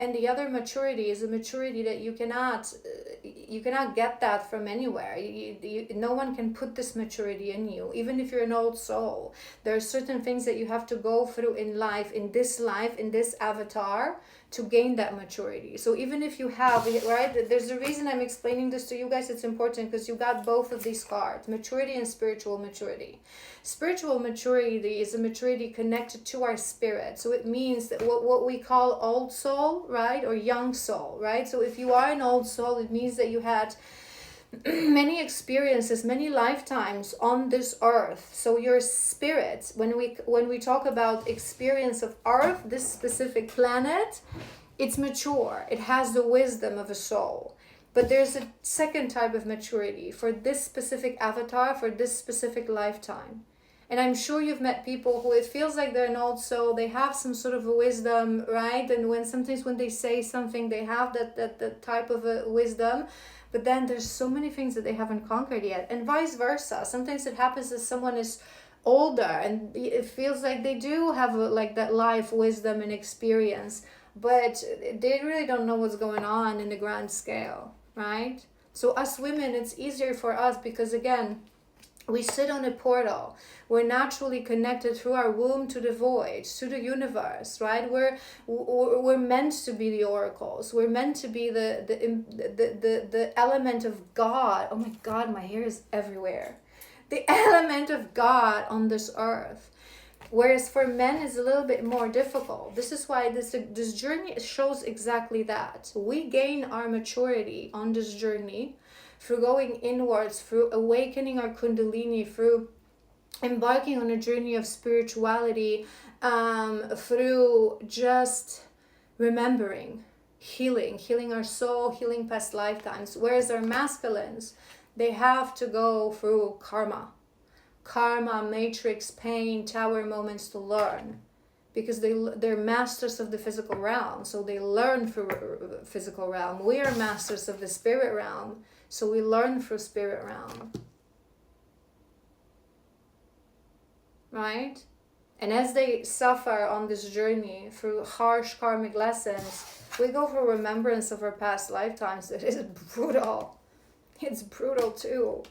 And the other maturity is a maturity that you cannot get that from anywhere. No one can put this maturity in you, even if you're an old soul. There are certain things that you have to go through in life, in this avatar, to gain that maturity. So even if you have, right, there's a reason I'm explaining this to you guys. It's important because you got both of these cards, maturity and spiritual maturity. Spiritual maturity is a maturity connected to our spirit. So it means that what we call old soul, right, or young soul, right? So if you are an old soul, it means that you had many experiences, many lifetimes on this earth. So your spirit, when we talk about experience of earth, this specific planet, it's mature. It has the wisdom of a soul. But there's a second type of maturity for this specific avatar, for this specific lifetime. And I'm sure you've met people who it feels like they're an old soul, they have some sort of a wisdom, right? And sometimes when they say something, they have that type of a wisdom. But then there's so many things that they haven't conquered yet. And vice versa. Sometimes it happens that someone is older and it feels like they do have like that life wisdom and experience, but they really don't know what's going on in the grand scale, right? So us women, it's easier for us because, again, we sit on a portal. We're naturally connected through our womb to the void, to the universe, right? We're meant to be the oracles. We're meant to be the element of God. Oh my God, my hair is everywhere. The element of God on this earth. Whereas for men it's a little bit more difficult. This is why this journey shows exactly that. We gain our maturity on this journey through going inwards, through awakening our kundalini, through embarking on a journey of spirituality, through just remembering, healing our soul, healing past lifetimes. Whereas our masculines, they have to go through karma, matrix, pain, tower moments to learn, because they're masters of the physical realm, so they learn through physical realm. We are masters of the spirit realm, so we learn through spirit realm, right? And as they suffer on this journey through harsh karmic lessons, we go through remembrance of our past lifetimes. It is brutal. It's brutal too.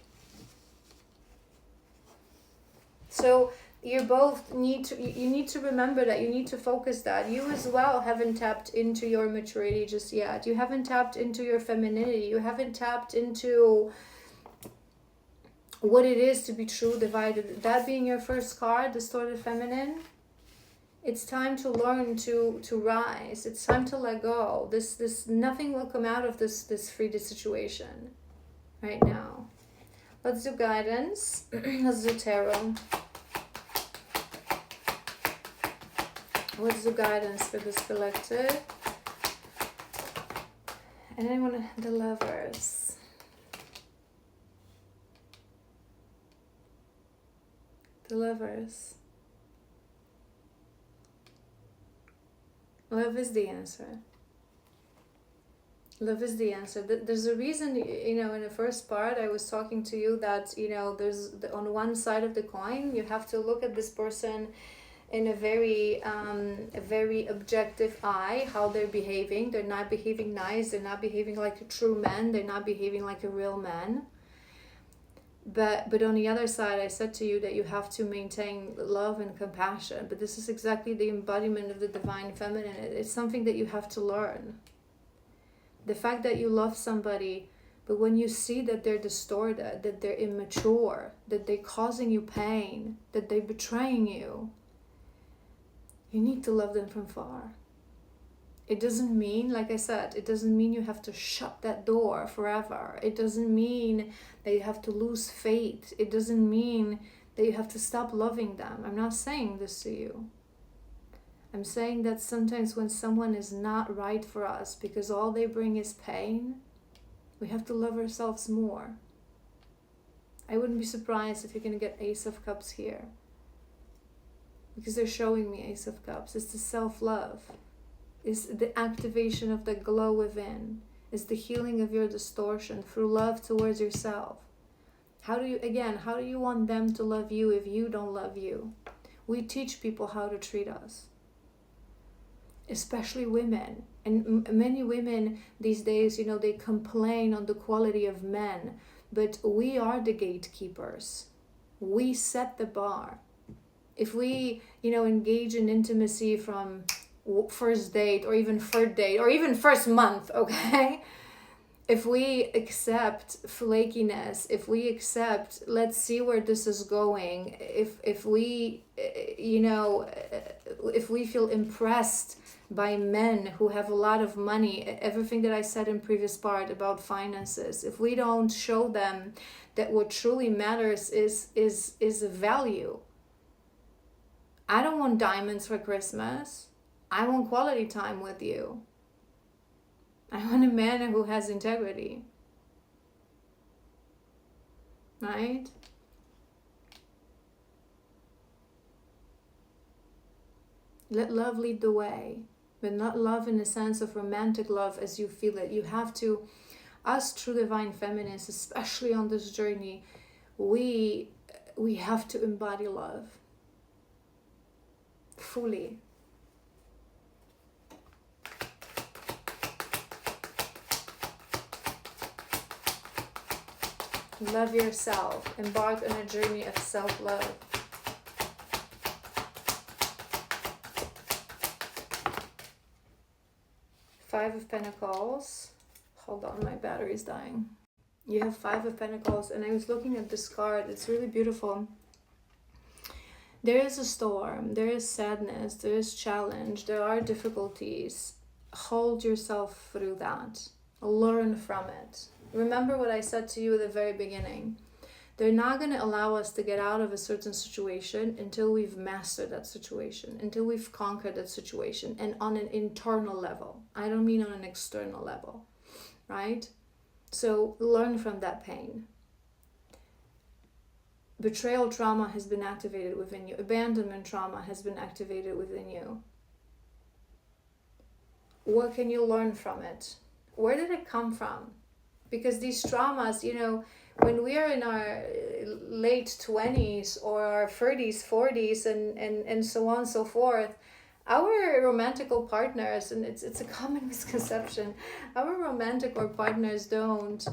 So you both need to remember that. You need to focus that. You as well haven't tapped into your maturity just yet. You haven't tapped into your femininity. You haven't tapped into what it is to be true divided. That being your first card, distorted feminine. It's time to learn to rise. It's time to let go. This nothing will come out of this freedom situation right now. Let's do guidance. Let's do tarot. What's the guidance for this collective? And I want the Lovers. The Lovers. Love is the answer. Love is the answer. There's a reason, in the first part I was talking to you that, there's on one side of the coin, you have to look at this person in a very objective eye, how they're behaving. They're not behaving nice. They're not behaving like a true man. They're not behaving like a real man. But on the other side, I said to you that you have to maintain love and compassion. But this is exactly the embodiment of the divine feminine. It's something that you have to learn. The fact that you love somebody, but when you see that they're distorted, that they're immature, that they're causing you pain, that they're betraying you, you need to love them from far. It doesn't mean, like I said, it doesn't mean you have to shut that door forever. It doesn't mean that you have to lose faith. It doesn't mean that you have to stop loving them. I'm not saying this to you. I'm saying that sometimes when someone is not right for us because all they bring is pain, we have to love ourselves more. I wouldn't be surprised if you're going to get Ace of Cups here, because they're showing me Ace of Cups. It's the self-love. It's the activation of the glow within. It's the healing of your distortion through love towards yourself. How do you want them to love you if you don't love you? We teach people how to treat us, especially women. And many women these days, they complain on the quality of men, but we are the gatekeepers. We set the bar. If we, engage in intimacy from first date or even third date or even first month, okay? If we accept flakiness, if we accept, let's see where this is going, if we, if we feel impressed by men who have a lot of money, everything that I said in previous part about finances, if we don't show them that what truly matters is value. I don't want diamonds for Christmas. I want quality time with you. I want a man who has integrity. Right? Let love lead the way. But not love in the sense of romantic love as you feel it. You have to, us true divine feminines, especially on this journey, we have to embody love. Fully. Love yourself. Embark on a journey of self-love. Five of Pentacles. Hold on, my battery's dying. You have Five of Pentacles, and I was looking at this card. It's really beautiful. There is a storm, there is sadness, there is challenge, there are difficulties. Hold yourself through that. Learn from it. Remember what I said to you at the very beginning. They're not going to allow us to get out of a certain situation until we've mastered that situation, until we've conquered that situation, and on an internal level. I don't mean on an external level, right? So learn from that pain. Betrayal trauma has been activated within you. Abandonment trauma has been activated within you. What can you learn from it? Where did it come from? Because these traumas, when we are in our late 20s or our 30s, 40s, and so on and so forth, our romantical partners, and it's a common misconception, our romantic or partners don't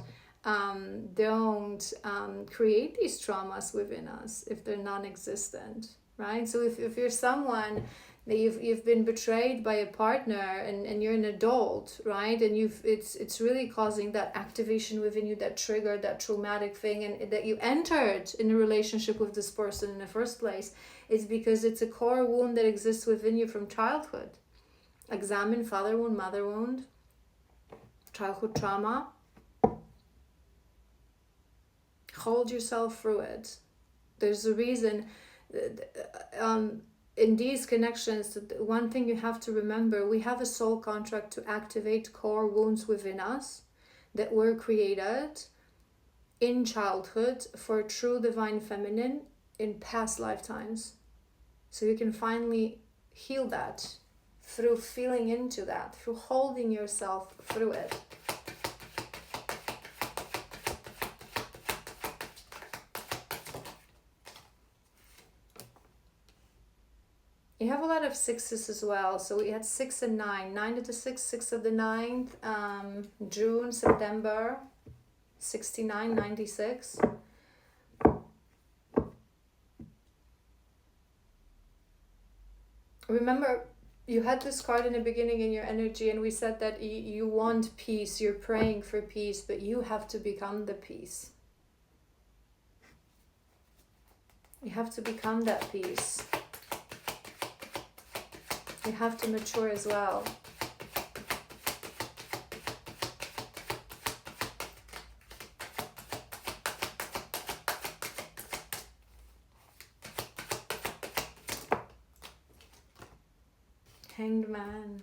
create these traumas within us if they're non-existent, right? So if you're someone that you've been betrayed by a partner and you're an adult, right, and it's really causing that activation within you, that trigger, that traumatic thing, and that you entered in a relationship with this person in the first place, it's because it's a core wound that exists within you from childhood. Examine father wound, mother wound, childhood trauma. Hold yourself through it. There's a reason. In these connections, one thing you have to remember, we have a soul contract to activate core wounds within us that were created in childhood for true divine feminine in past lifetimes. So you can finally heal that through feeling into that, through holding yourself through it. You have a lot of sixes as well. So we had 6 and 9. 9 of the 6, 6 of the 9th, June, September, 69, 96. Remember, you had this card in the beginning in your energy, and we said that you want peace, you're praying for peace, but you have to become the peace. You have to become that peace. You have to mature as well. Hanged Man.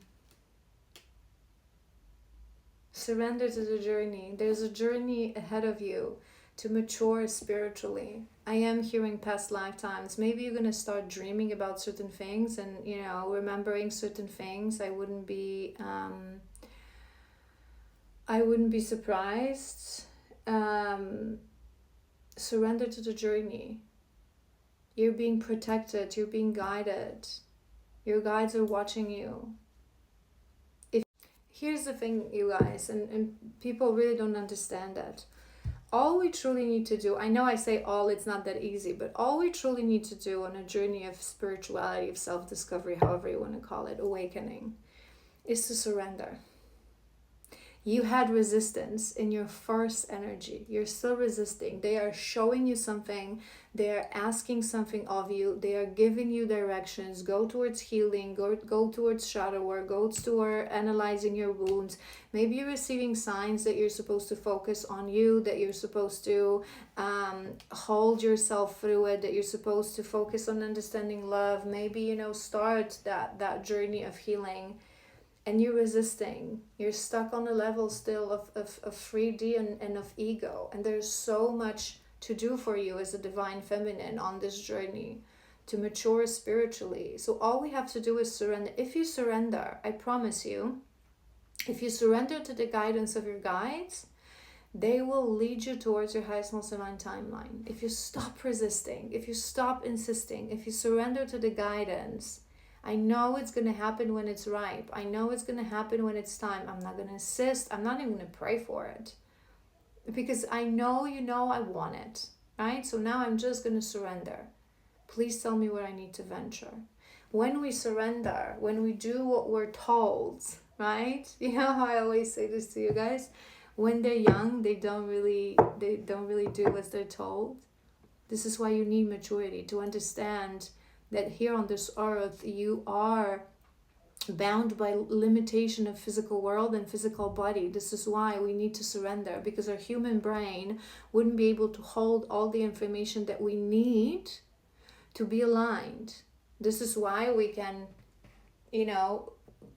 Surrender to the journey. There's a journey ahead of you to mature spiritually. I am hearing past lifetimes. Maybe you're going to start dreaming about certain things and, remembering certain things. I wouldn't be surprised. Surrender to the journey. You're being protected. You're being guided. Your guides are watching you. here's the thing, you guys, and people really don't understand that. All we truly need to do, I know I say all, it's not that easy, but all we truly need to do on a journey of spirituality, of self-discovery, however you want to call it, awakening, is to surrender. You had resistance in your first energy. You're still resisting. They are showing you something. They are asking something of you. They are giving you directions. Go towards healing. Go towards shadow work. Go toward analyzing your wounds. Maybe you're receiving signs that you're supposed to focus on you, that you're supposed to hold yourself through it, that you're supposed to focus on understanding love. Maybe, start that journey of healing. And you're resisting. You're stuck on a level still of 3D and of ego. And there's so much to do for you as a divine feminine on this journey to mature spiritually. So all we have to do is surrender. If you surrender, I promise you, if you surrender to the guidance of your guides, they will lead you towards your highest most divine timeline. If you stop resisting, if you stop insisting, if you surrender to the guidance, I know it's going to happen when it's ripe. I know it's going to happen when it's time. I'm not going to insist. I'm not even going to pray for it. Because I know I want it. Right? So now I'm just going to surrender. Please tell me where I need to venture. When we surrender, when we do what we're told, right? You know how I always say this to you guys? When they're young, they don't really do what they're told. This is why you need maturity, to understand that here on this earth you are bound by limitation of physical world and physical body. This is why we need to surrender, because our human brain wouldn't be able to hold all the information that we need to be aligned. This is why we can,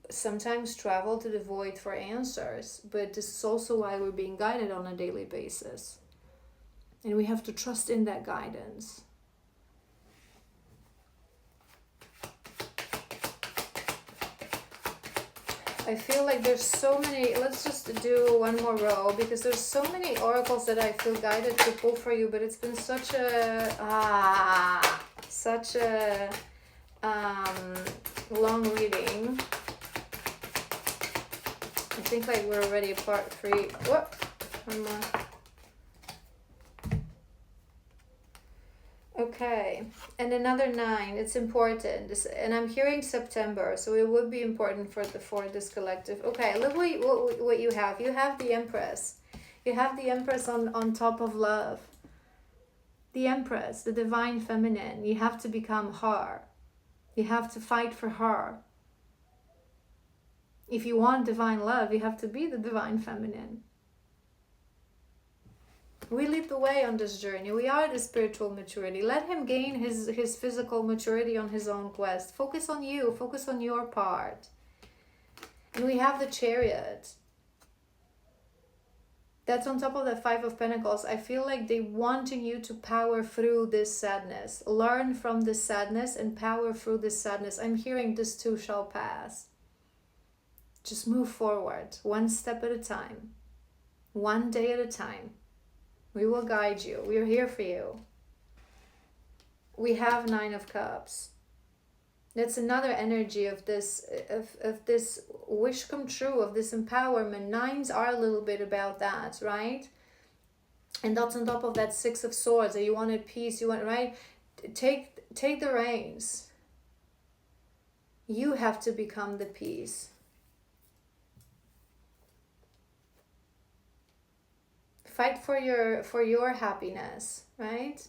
sometimes travel to the void for answers, but this is also why we're being guided on a daily basis. And we have to trust in that guidance. I feel like there's so many, let's just do one more row, because there's so many oracles that I feel guided to pull for you, but it's been such a long reading. I think like we're already part 3. Whoop, one more. Okay, and another 9. It's important. And I'm hearing September, so it would be important for this collective. Okay, look what you have. You have the Empress. You have the Empress on top of love. The Empress, the divine feminine. You have to become her. You have to fight for her. If you want divine love, you have to be the divine feminine. We lead the way on this journey. We are the spiritual maturity. Let him gain his physical maturity on his own quest. Focus on you. Focus on your part. And we have the Chariot. That's on top of the 5 of Pentacles. I feel like they wanting you to power through this sadness. Learn from this sadness and power through this sadness. I'm hearing this too shall pass. Just move forward. One step at a time. One day at a time. We will guide you. We are here for you. We have 9 of Cups. That's another energy of this wish come true, of this empowerment. 9s are a little bit about that, right? And that's on top of that 6 of Swords. That you wanted peace, right? Take the reins. You have to become the peace. Fight for your happiness, right?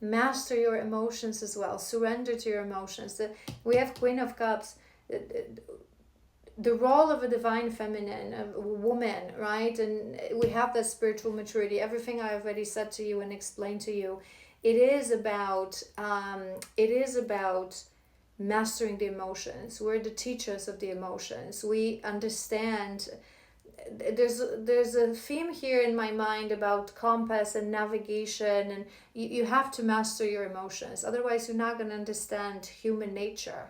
Master your emotions as well. Surrender to your emotions. We have Queen of Cups. The role of a divine feminine, a woman, right? And we have that spiritual maturity. Everything I already said to you and explained to you. It is about mastering the emotions. We're the teachers of the emotions. We understand. There's a theme here in my mind about compass and navigation, and you have to master your emotions. Otherwise, you're not going to understand human nature.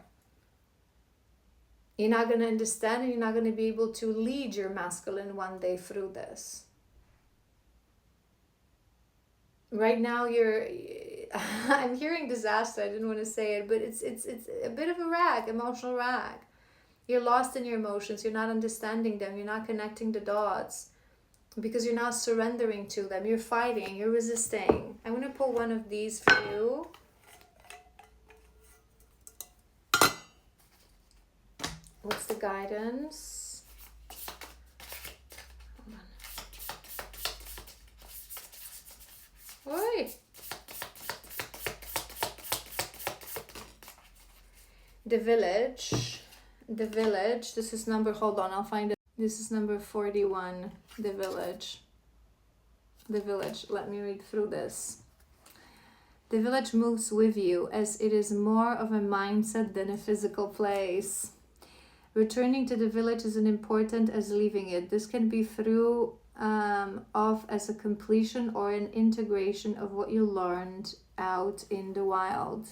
You're not going to understand, and you're not going to be able to lead your masculine one day through this. Right now, I'm hearing disaster. I didn't want to say it, but it's a bit of a rag, emotional rag. You're lost in your emotions. You're not understanding them. You're not connecting the dots because you're not surrendering to them. You're fighting. You're resisting. I'm going to pull one of these for you. What's the guidance? Hold on. Oi. The village. The village. This is number, hold on, I'll find it. This is number 41. The village. The village. Let me read through this. The village moves with you as it is more of a mindset than a physical place. Returning to the village is as important as leaving it. This can be through of as a completion or an integration of what you learned out in the wild.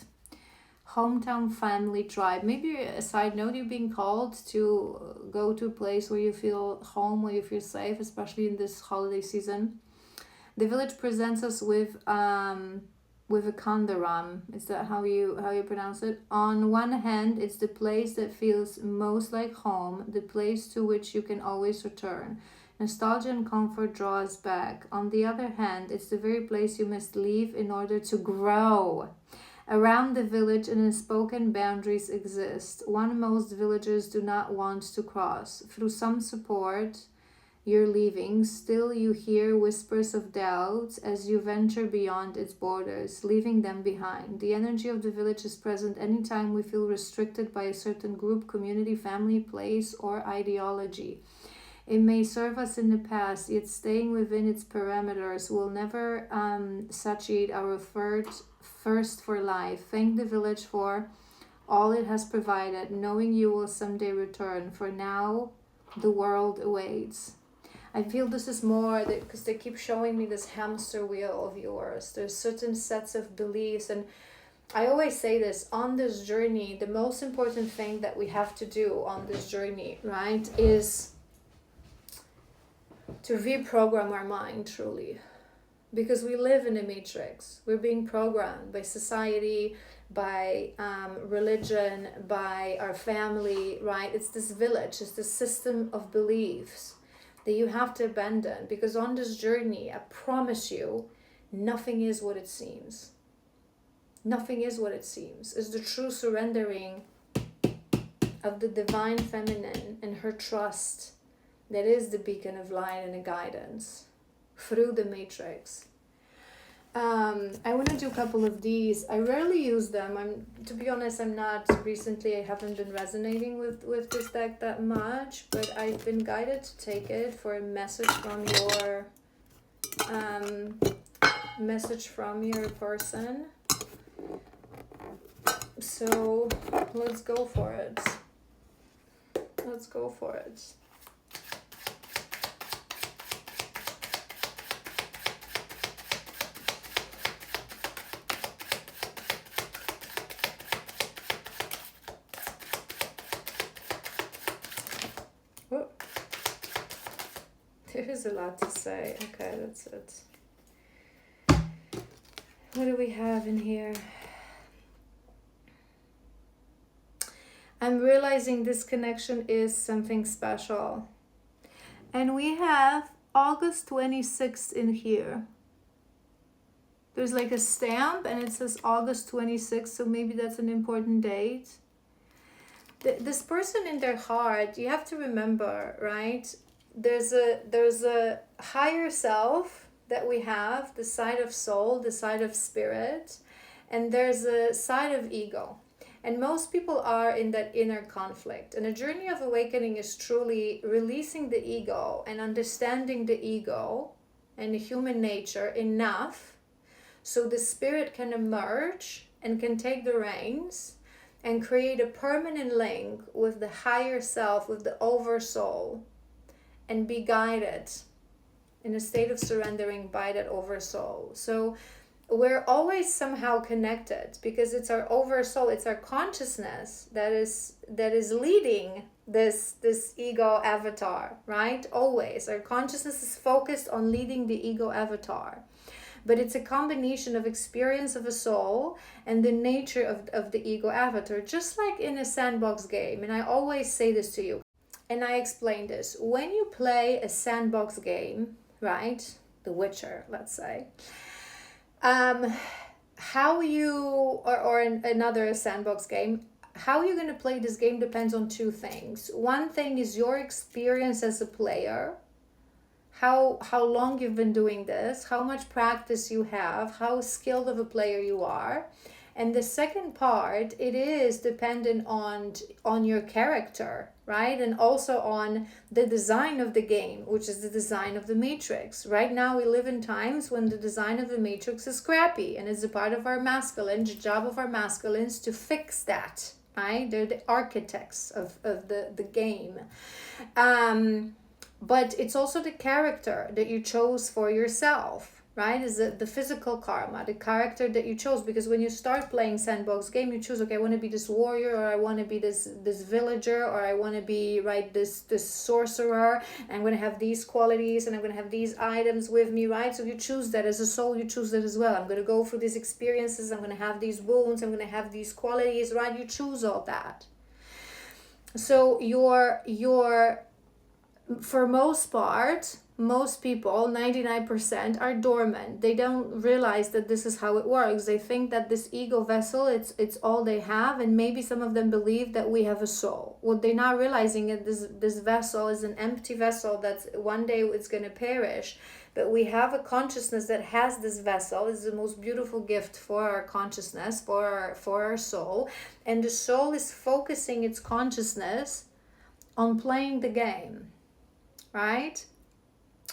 Hometown, family, tribe. Maybe a side note, you're being called to go to a place where you feel home, where you feel safe, especially in this holiday season. The village presents us with a kandaram. Is that how you pronounce it? On one hand, it's the place that feels most like home, the place to which you can always return. Nostalgia and comfort draw us back. On the other hand, it's the very place you must leave in order to grow. Around the village, unspoken boundaries exist, one most villagers do not want to cross. Through some support, you're leaving, still you hear whispers of doubt as you venture beyond its borders, leaving them behind. The energy of the village is present anytime we feel restricted by a certain group, community, family, place, or ideology. It may serve us in the past, yet staying within its parameters will never satiate our thirst for life. Thank the village for all it has provided, knowing you will someday return. For now, the world awaits. I feel this is more because they keep showing me this hamster wheel of yours. There's certain sets of beliefs, and I always say this, on this journey, the most important thing that we have to do on this journey, right, is to reprogram our mind truly. Because we live in a matrix. We're being programmed by society, by religion, by our family, right? It's this village, it's this system of beliefs that you have to abandon. Because on this journey, I promise you, nothing is what it seems. Nothing is what it seems. It's the true surrendering of the divine feminine and her trust that is the beacon of light and a guidance through the matrix. I want to do a couple of these. I rarely use them. To be honest, I haven't been resonating with this deck that much, but I've been guided to take it for a message from your person. So let's go for it. Let's go for it. There is a lot to say. Okay, that's it. What do we have in here? I'm realizing this connection is something special. And we have August 26th in here. There's like a stamp and it says August 26th, so maybe that's an important date. This person in their heart, you have to remember, right? There's a higher self that we have, the side of soul, the side of spirit, and there's a side of ego. And most people are in that inner conflict. And a journey of awakening is truly releasing the ego and understanding the ego and the human nature enough so the spirit can emerge and can take the reins and create a permanent link with the higher self, with the oversoul, and be guided in a state of surrendering by that oversoul. So we're always somehow connected because it's our oversoul, it's our consciousness that is leading this ego avatar, right? Always. Our consciousness is focused on leading the ego avatar. but it's a combination of experience of a soul and the nature of the ego avatar, just like in a sandbox game. And I always say this to you, and I explain this. When you play a sandbox game, right, The Witcher, let's say, how you, or another sandbox game, how you're going to play this game depends on two things. One thing is your experience as a player, how long you've been doing this, how much practice you have, how skilled of a player you are. And the second part, it is dependent on your character, right? And also on the design of the game, which is the design of the matrix. Right now we live in times when the design of the matrix is crappy, and it's a part of our masculine, the job of our masculines to fix that, right? They're the architects of the game. But it's also the character that you chose for yourself, right? Is the physical karma, the character that you chose. Because when you start playing sandbox game, you choose, okay, I want to be this warrior, or I want to be this villager, or I want to be, right, this sorcerer, and I'm going to have these qualities, and I'm going to have these items with me, right? So you choose that as a soul, you choose that as well. I'm going to go through these experiences, I'm going to have these wounds, I'm going to have these qualities, right? You choose all that. So your for most part, most people, 99%, are dormant. They don't realize that this is how it works. They think that this ego vessel, it's all they have, and maybe some of them believe that we have a soul. What they're not realizing is this vessel is an empty vessel that's one day it's going to perish. But we have a consciousness that has this vessel. It's the most beautiful gift for our consciousness, for our soul. And the soul is focusing its consciousness on playing the game, right?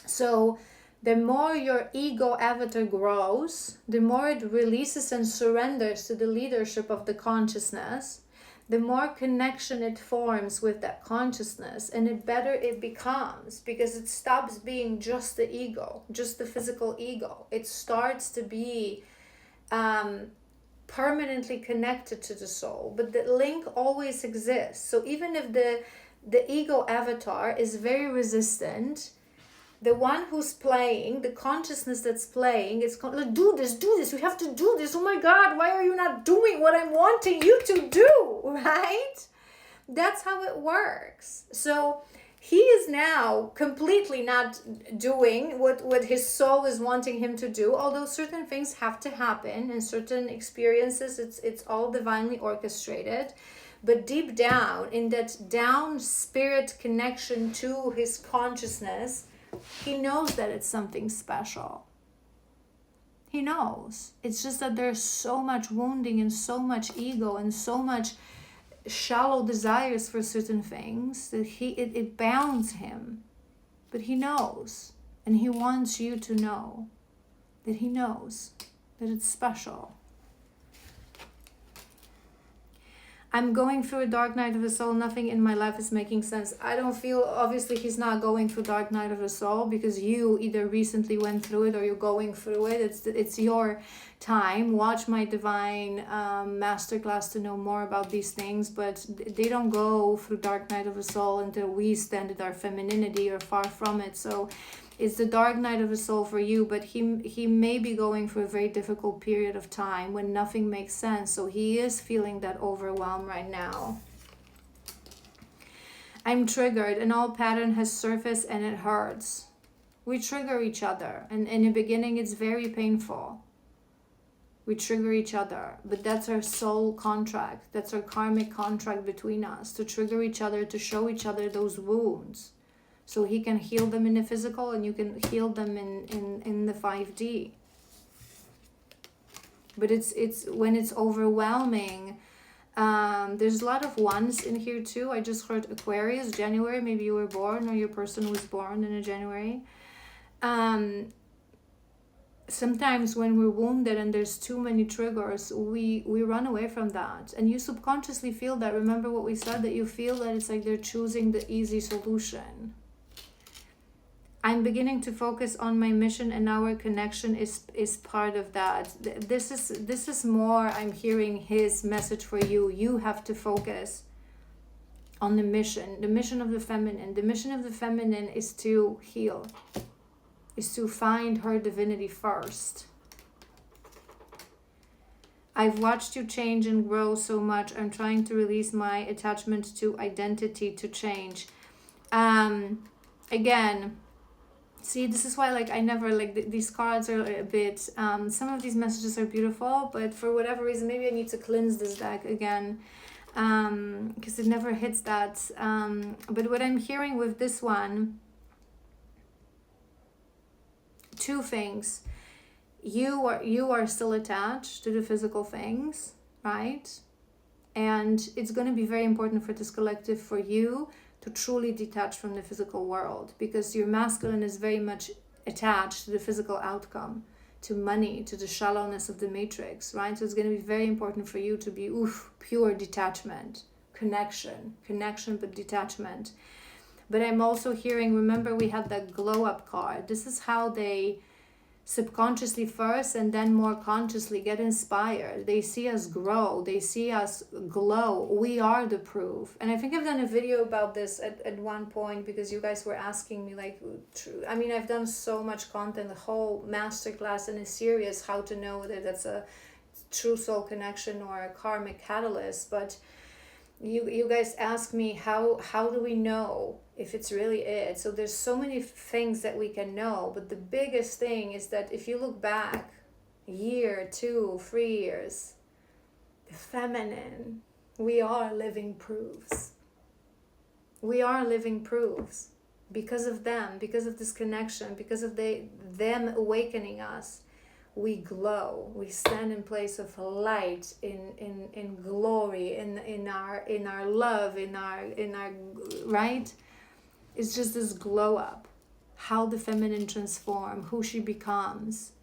So the more your ego avatar grows, the more it releases and surrenders to the leadership of the consciousness, the more connection it forms with that consciousness, and the better it becomes, because it stops being just the ego, just the physical ego. It starts to be permanently connected to the soul, but the link always exists. So even if the ego avatar is very resistant, the one who's playing, the consciousness that's playing, is do this, we have to do this, oh my God, why are you not doing what I'm wanting you to do, right? That's how it works. So he is now completely not doing what his soul is wanting him to do, although certain things have to happen and certain experiences, it's all divinely orchestrated. But deep down, in that down spirit connection to his consciousness, he knows that it's something special. He knows. It's just that there's so much wounding and so much ego and so much shallow desires for certain things that it bounds him. But he knows. And he wants you to know that he knows that it's special. I'm going through a dark night of the soul. Nothing in my life is making sense. I don't feel, obviously he's not going through dark night of the soul because you either recently went through it or you're going through it. It's your time. Watch my divine masterclass to know more about these things, but they don't go through dark night of the soul until we stand at our femininity or far from it. So it's the dark night of the soul for you, but he may be going through a very difficult period of time when nothing makes sense. So he is feeling that overwhelm right now. I'm triggered. An old pattern has surfaced and it hurts. We trigger each other, and in the beginning it's very painful. We trigger each other, but that's our soul contract. That's our karmic contract between us, to trigger each other, to show each other those wounds. So he can heal them in the physical and you can heal them in the 5D. But it's when it's overwhelming. There's a lot of ones in here too. I just heard Aquarius, January. Maybe you were born or your person was born in a January. Sometimes when we're wounded and there's too many triggers, we run away from that. And you subconsciously feel that. Remember what we said, that you feel that it's like they're choosing the easy solution. I'm beginning to focus on my mission, and our connection is part of that. This is more, I'm hearing his message for you. You have to focus on the mission of the feminine. The mission of the feminine is to heal, is to find her divinity first. I've watched you change and grow so much. I'm trying to release my attachment to identity to change. Again, see, this is why, like, I never, like, these cards are a bit, some of these messages are beautiful, but for whatever reason, maybe I need to cleanse this deck again, because it never hits that. But what I'm hearing with this one, two things. You are still attached to the physical things, right? And it's going to be very important for this collective for you to truly detach from the physical world, because your masculine is very much attached to the physical outcome, to money, to the shallowness of the matrix, right? So it's going to be very important for you to be pure detachment, connection, but detachment. But I'm also hearing, remember we had that glow up card. This is how they subconsciously first and then more consciously get inspired. They see us grow. They see us glow. We are the proof. And I think I've done a video about this at one point, because you guys were asking me, like, I mean, I've done so much content, the whole masterclass in a series, how to know that that's a true soul connection or a karmic catalyst. But you guys ask me, how do we know if it's really it? So there's so many things that we can know, but the biggest thing is that if you look back a year, 2, 3 years, the feminine, we are living proofs. We are living proofs because of them, because of this connection, because of them awakening us. We glow. We stand in place of light, in glory, in our love, in our right. It's just this glow up, how the feminine transform, who she becomes,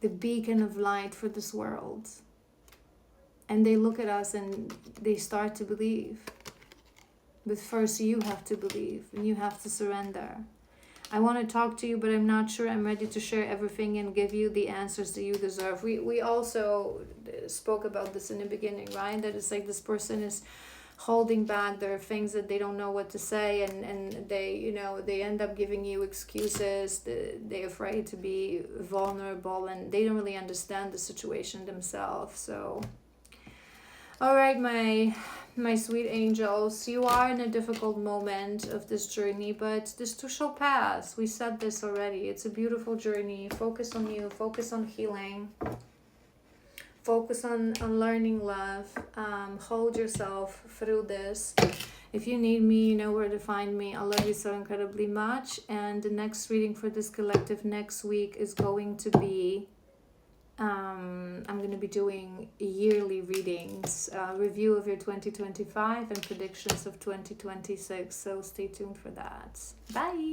the beacon of light for this world. And they look at us and they start to believe. But first you have to believe and you have to surrender. I want to talk to you, but I'm not sure I'm ready to share everything and give you the answers that you deserve. We also spoke about this in the beginning, right? That it's like this person is holding back. There are things that they don't know what to say, and they end up giving you excuses. They're afraid to be vulnerable, and they don't really understand the situation themselves. So, all right, my sweet angels, you are in a difficult moment of this journey, but this too shall pass. We said this already. It's a beautiful journey. Focus on you. Focus on healing. Focus on learning love. Hold yourself through this. If you need me, you know where to find me. I love you so incredibly much. And the next reading for this collective next week is going to be... I'm going to be doing yearly readings, review of your 2025 and predictions of 2026. So stay tuned for that. Bye.